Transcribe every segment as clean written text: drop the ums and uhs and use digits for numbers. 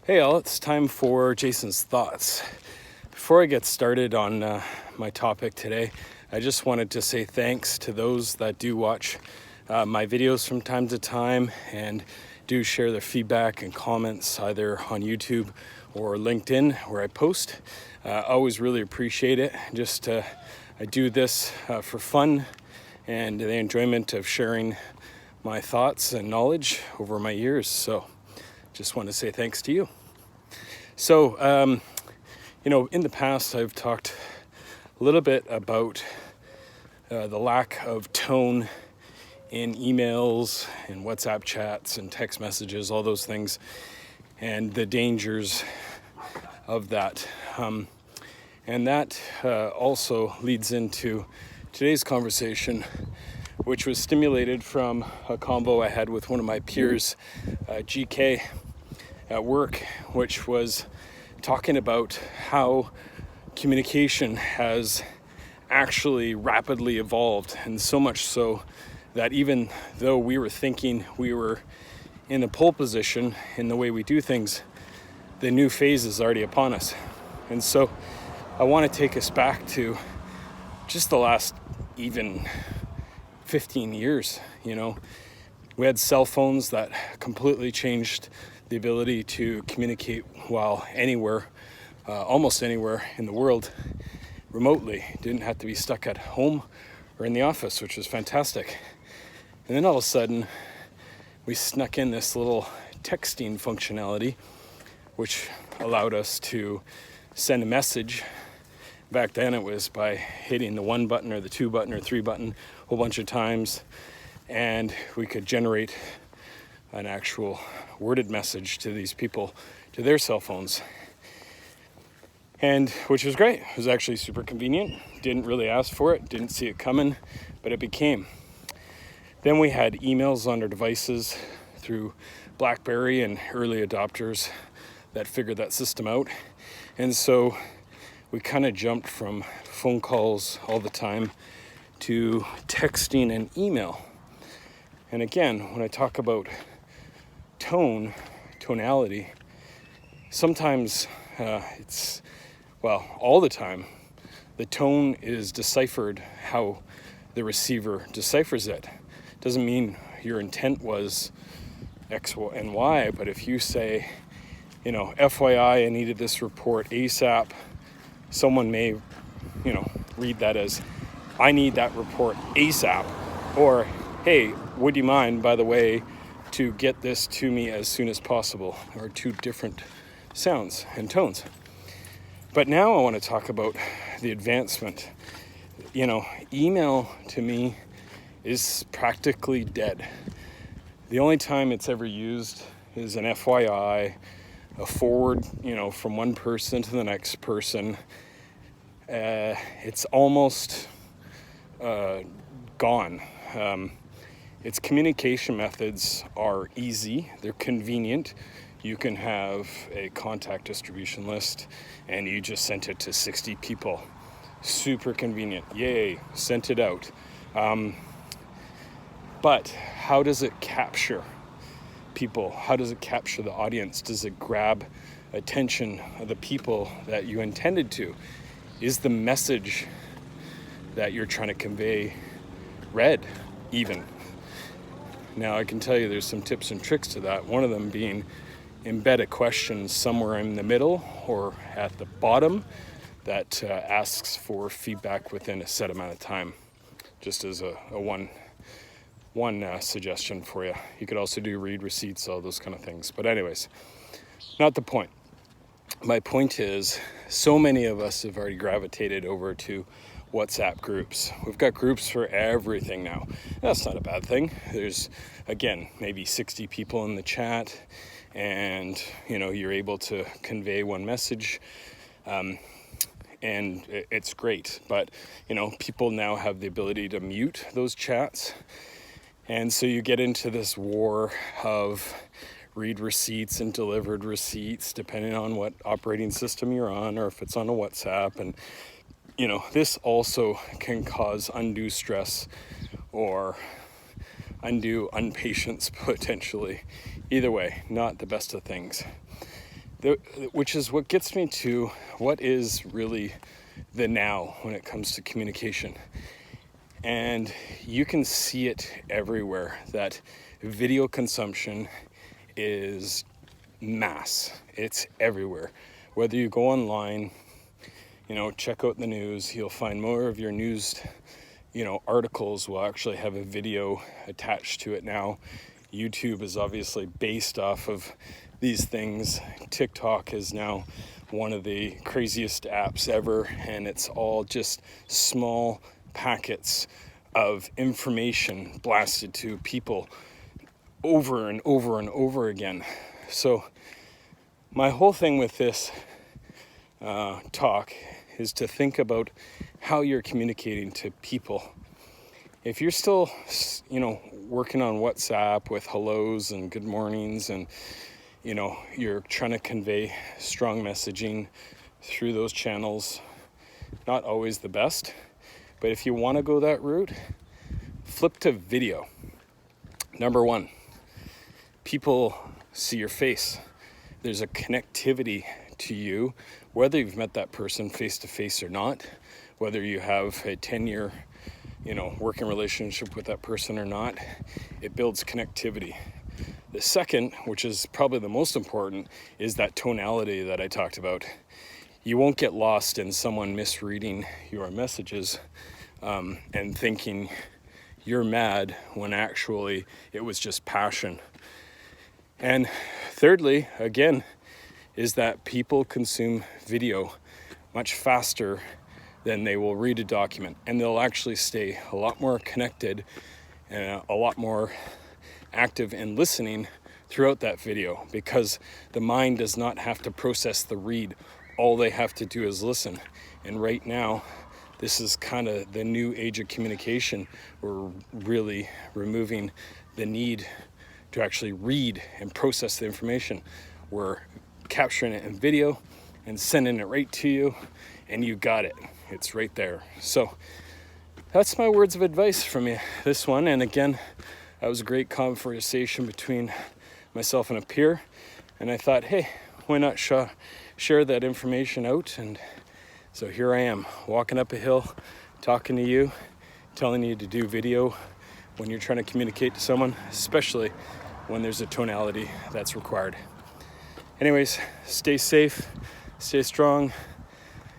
Hey all, it's time for Jason's Thoughts. Before I get started on my topic today, I just wanted to say thanks to those that do watch my videos from time to time and do share their feedback and comments either on YouTube or LinkedIn where I post. I always really appreciate it. I do this for fun and the enjoyment of sharing my thoughts and knowledge over my years. So just want to say thanks to you. So, in the past, I've talked a little bit about the lack of tone in emails and WhatsApp chats and text messages, all those things, and the dangers of that. And that also leads into today's conversation, which was stimulated from a convo I had with one of my peers, GK, at work, which was talking about how communication has actually rapidly evolved, and so much so that even though we were thinking we were in a pole position in the way we do things, the new phase is already upon us. And so I want to take us back to just the last even 15 years. We had cell phones that completely changed the ability to communicate while anywhere, almost anywhere in the world, remotely. Didn't have to be stuck at home or in the office, which was fantastic. And then all of a sudden, we snuck in this little texting functionality, which allowed us to send a message. Back then it was by hitting the 1 button or the 2 button or 3 button a whole bunch of times, and we could generate an actual worded message to these people, to their cell phones. And which was great. It was actually super convenient. Didn't really ask for it, didn't see it coming, but it became. Then we had emails on our devices through BlackBerry and early adopters that figured that system out. And so we kind of jumped from phone calls all the time to texting and email. And again, when I talk about tonality, sometimes all the time, the tone is deciphered how the receiver deciphers it. Doesn't mean your intent was X and Y, but if you say, FYI, I needed this report ASAP, someone may, read that as, I need that report ASAP, or, hey, would you mind, by the way, to get this to me as soon as possible, or two different sounds and tones. But now I want to talk about the advancement. Email to me is practically dead. The only time it's ever used is an FYI, a forward, from one person to the next person. It's almost gone. Its communication methods are easy, they're convenient. You can have a contact distribution list and you just sent it to 60 people. Super convenient. Yay, sent it out. But how does it capture people? How does it capture the audience? Does it grab attention of the people that you intended to? Is the message that you're trying to convey read even? Now I can tell you there's some tips and tricks to that. One of them being embed a question somewhere in the middle or at the bottom that asks for feedback within a set amount of time. Just as a one suggestion for you. You could also do read receipts, all those kind of things. But anyways, not the point. My point is, so many of us have already gravitated over to WhatsApp groups. We've got groups for everything now. That's not a bad thing. There's, again, maybe 60 people in the chat, and you're able to convey one message, and it's great. But people now have the ability to mute those chats, and so you get into this war of read receipts and delivered receipts, depending on what operating system you're on, or if it's on a WhatsApp. And this also can cause undue stress or undue impatience potentially. Either way, not the best of things. which is what gets me to what is really the now when it comes to communication. And you can see it everywhere, that video consumption is mass. It's everywhere. Whether you go online, check out the news, you'll find more of your news, articles will actually have a video attached to it now. YouTube is obviously based off of these things. TikTok is now one of the craziest apps ever, and it's all just small packets of information blasted to people over and over and over again. So my whole thing with this talk is to think about how you're communicating to people. If you're still, working on WhatsApp with hellos and good mornings, and, you're trying to convey strong messaging through those channels, not always the best. But if you want to go that route, flip to video. Number one, people see your face. There's a connectivity to you, whether you've met that person face to face or not, whether you have a 10-year, working relationship with that person or not. It builds connectivity. The second, which is probably the most important, is that tonality that I talked about. You won't get lost in someone misreading your messages and thinking you're mad when actually it was just passion. And thirdly, again, is that people consume video much faster than they will read a document, and they'll actually stay a lot more connected and a lot more active in listening throughout that video, because the mind does not have to process the read. All they have to do is listen. And right now, this is kind of the new age of communication. We're really removing the need to actually read and process the information. We're capturing it in video and sending it right to you, and you got it. It's right there. So that's my words of advice from you, this one. And again, that was a great conversation between myself and a peer. And I thought, hey, why not share that information out? And so here I am, walking up a hill, talking to you, telling you to do video when you're trying to communicate to someone, especially when there's a tonality that's required. Anyways, stay safe, stay strong,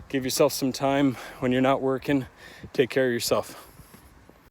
give yourself some time when you're not working. Take care of yourself.